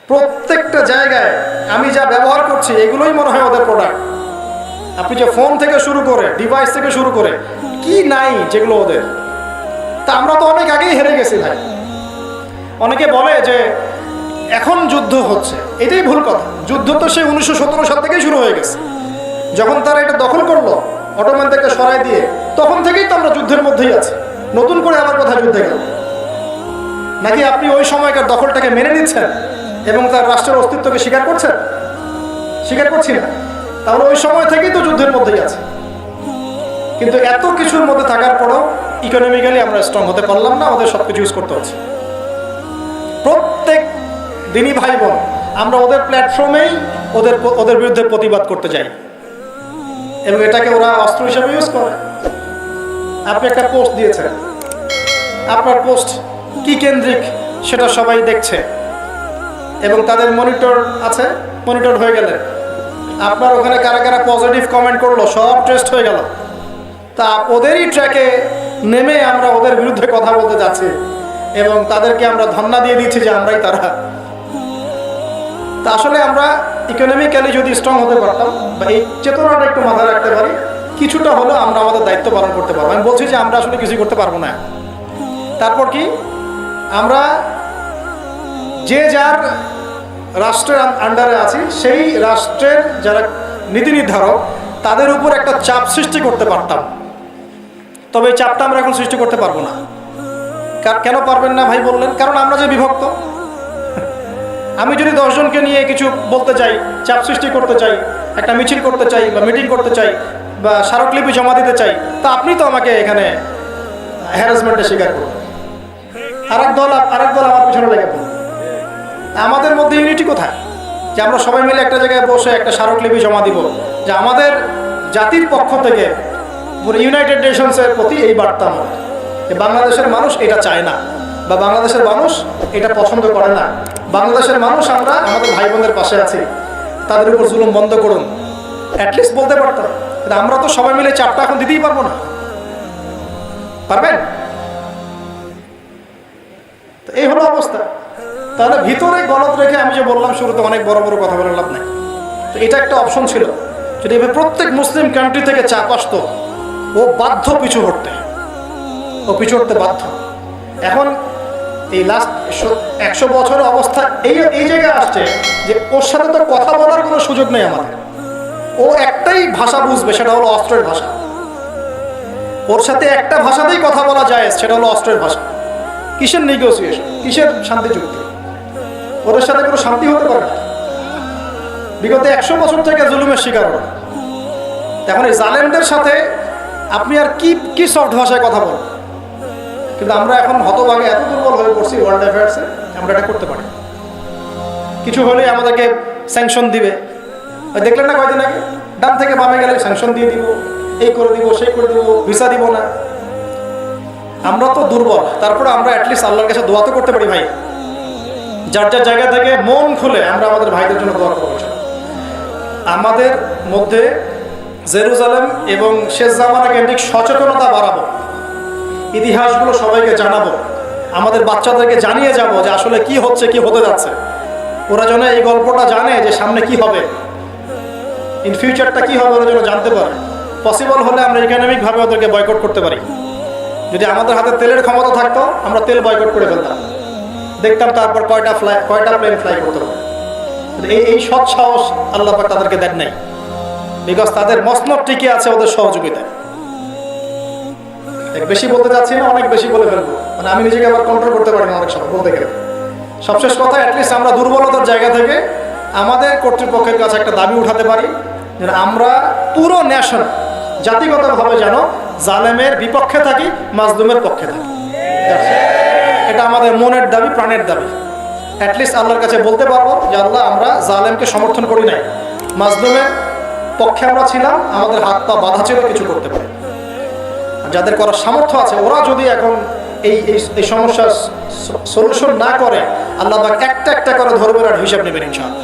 প্রত্যেকটা জায়গায় আমি যা ব্যবহার করছি এগুলোই মনে হয় ওদের প্রোডাক্ট। আপনি যে ফোন থেকে শুরু করে ডিভাইস থেকে শুরু করে কি নাই যেগুলো ওদের, তা আমরা তো অনেক আগেই হেরে গেছি ভাই। অনেকে বলে যে এখন যুদ্ধ হচ্ছে, এটাই ভুল কথা। যুদ্ধ তো সেই 1917 সাল থেকেই শুরু হয়ে গেছে। যখন তারা এটা দখল করলো অটোমান থেকে সরাই দিয়ে, তখন থেকেই তো আমরা যুদ্ধের মধ্যেই আছি। নতুন করে আমার কথা যুদ্ধে গেল নাকি? আপনি ওই সময়কার দখলটাকে মেনে নিচ্ছেন এবং তার রাষ্ট্রের অস্তিত্বকে স্বীকার করছেন? স্বীকার করছি না। তাহলে ওই সময় থেকেই তো যুদ্ধের মধ্যেই আছে। কিন্তু এত কিছুর মধ্যে থাকার পরও ইকোনমিক্যালি আমরা স্ট্রং হতে পারলাম না, ওদের সব কিছু ইউজ করতে হচ্ছে। প্রত্যেক দিনই ভাই বোন আমরা ওদের প্ল্যাটফর্মেই ওদের বিরুদ্ধে প্রতিবাদ করতে যাই এবং এটাকে ওরা অস্ত্র হিসেবে ইউজ করে। আপনি একটা পোস্ট দিয়েছেন, আপনার পোস্ট কি কেন্দ্রিক সেটা সবাই দেখছে এবং তাদের মনিটর আছে, মনিটর হয়ে গেলে আপনার ওখানে কারা কারা পজিটিভ কমেন্ট করলো সব টেস্ট হয়ে গেল। তা ওদেরই ট্র্যাকে নেমে আমরা ওদের বিরুদ্ধে কথা বলতে যাচ্ছি এবং তাদেরকে আমরা ধন্না দিয়ে দিচ্ছি যে আমরাই তারা। তা আসলে আমরা ইকোনমিক্যালি যদি স্ট্রং হতে পারতাম বা এই চেতনাটা একটু মাথায় রাখতে পারি, কিছুটা হলেও আমরা আমাদের দায়িত্ব পালন করতে পারবো। আমি বলছি যে আমরা আসলে কিছু করতে পারবো না। তারপর কি, আমরা যে যার রাষ্ট্রের আন্ডারে আছি সেই রাষ্ট্রের যারা নীতি নির্ধারক তাদের উপর একটা চাপ সৃষ্টি করতে পারতাম। তবে এই চাপটা আমরা এখন সৃষ্টি করতে পারবো না। কেন পারবেন না ভাই বললেন? কারণ আমরা যে বিভক্ত। আমি যদি 10 জনকে নিয়ে কিছু বলতে চাই, চাপ সৃষ্টি করতে চাই, একটা মিছিল করতে চাই বা মিটিং করতে চাই বা স্মারকলিপি জমা দিতে চাই, তা আপনি তো আমাকে এখানে হ্যারাসমেন্টের শিকার করবেন। আরেক দল আমার পিছনে লেগে পড়বে। আমাদের মধ্যে ইউনিটি কোথায় যে আমরা সবাই মিলে একটা জায়গায় বসে একটা স্মারকলিপি জমা দিব যে আমাদের জাতির পক্ষ থেকে পুরো ইউনাইটেড নেশনসের প্রতি এই বার্তা আমাদের, যে বাংলাদেশের মানুষ এটা চায় না বা বাংলাদেশের মানুষ এটা পছন্দ করে না। বাংলাদেশের মানুষ আমরা আমাদের ভাই বোনদের পাশে আছি, তাদের উপর জুলুম বন্ধ করুন, অ্যাটলিস্ট বলতে পারতাম। কিন্তু আমরা তো সবাই মিলে চাপটা এখন দিতেই পারবো না। পারবেন? তো এই হলো অবস্থা। তাহলে ভিতরে গলত রেখে আমি যে বললাম শুরুতে অনেক বড় বড় কথা বলে লাভ নাই। তো এটা একটা অপশন ছিল। যদি এভাবে প্রত্যেক মুসলিম কান্ট্রি থেকে চাপ আসতো, ও বাধ্য পিছু হটতে, ও পিছু হটতে বাধ্য। এখন এই লাস্ট 100 বছরের অবস্থা এই জায়গায় আসছে যে ওর সাথে তো কথা বলার কোনো সুযোগ নেই আমাদের। ও একটাই ভাষা বুঝবে, সেটা হলো অস্ত্রের ভাষা। ওর সাথে একটা ভাষাতেই কথা বলা যায়, সেটা হলো অস্ত্রের ভাষা। কিসের নেগোসিয়েশন, কিসের শান্তি চুক্তি? ওদের সাথে কোনো শান্তি হতে পারে না। বিগত 100 বছর থেকে জুলুমের শিকার ওরা। এখন এই জালেমদের সাথে আপনি আর কি সফট ভাষায় কথা বলেন? কিন্তু আমরা এখন হতভাগে এত দুর্বল হয়ে পড়ছি ওয়ার্ল্ড অ্যাফেয়ার্সে, আমরা এটা করতে পারি। কিছু হলেই আমাদেরকে স্যাংশন দিবে। দেখলেন না কয়দিন আগে ডান থেকে বামে গেলে স্যাংশন দিয়ে দিব, এই করে দিব, সেই করে দিব, ভিসা দিব না। আমরা তো দুর্বল, তারপরে আমরা অ্যাটলিস্ট আল্লাহর কাছে দোয়া তো করতে পারি ভাই। যার যার জায়গা থেকে মন খুলে আমরা আমাদের ভাইদের জন্য দোয়া করবো। আমাদের মধ্যে জেরুজালেম এবং শেষ জামানা কেন্দ্রিক সচেতনতা বাড়াবো, ইতিহাসগুলো সবাইকে জানাবো, আমাদের বাচ্চাদেরকে জানিয়ে যাব যে আসলে কি হচ্ছে, কি হতে যাচ্ছে। ওরা যেন এই গল্পটা জানে যে সামনে কি হবে, ইন ফিউচারটা কি হবে, ওরা যেন জানতে পারে। পসিবল হলে আমরা ইকোনমিকভাবে ওদেরকে বয়কট করতে পারি। যদি আমাদের হাতে তেলের ক্ষমতা থাকতো আমরা তেল বয়কট করে ফেলতাম, দেখতাম তারপর কয়টা প্লেন ফ্লাই করতে হবে। এই সৎ সাহস আল্লাহ পাক তাদেরকে দেন নাই, বিকজ তাদের মসনদ টিকে আছে ওদের সহযোগিতায়। বেশি বলতে চাচ্ছি না, অনেক বেশি বলে ফেলবো, মানে আমি নিজেকে আবার কন্ট্রোল করতে পারি না অনেক সময় বলতে গেলে। সবশেষ কথা, অ্যাটলিস্ট আমরা দুর্বলতার জায়গা থেকে আমাদের কর্তৃপক্ষের কাছে একটা দাবি উঠাতে পারি যে আমরা পুরো নেশন জাতিগতভাবে যেন জালেমের বিপক্ষে থাকি, মাজলুমের পক্ষে থাকি। এটা আমাদের মনের দাবি, প্রাণের দাবি। অ্যাটলিস্ট আল্লাহর কাছে বলতে পারবো যে আল্লাহ, আমরা জালেমকে সমর্থন করি নাই, মাজলুমের পক্ষে আমরা ছিলাম, আমাদের হাত পা বাঁধা ছিল, কিছু করতে পারি। যাদের করার সামর্থ্য আছে ওরা যদি এখন এই সমস্যার সলিউশন না করে, আল্লাহ পাক একটা একটা করে ধরবেন আর হিসাব নেবেন ইনশাআল্লাহ।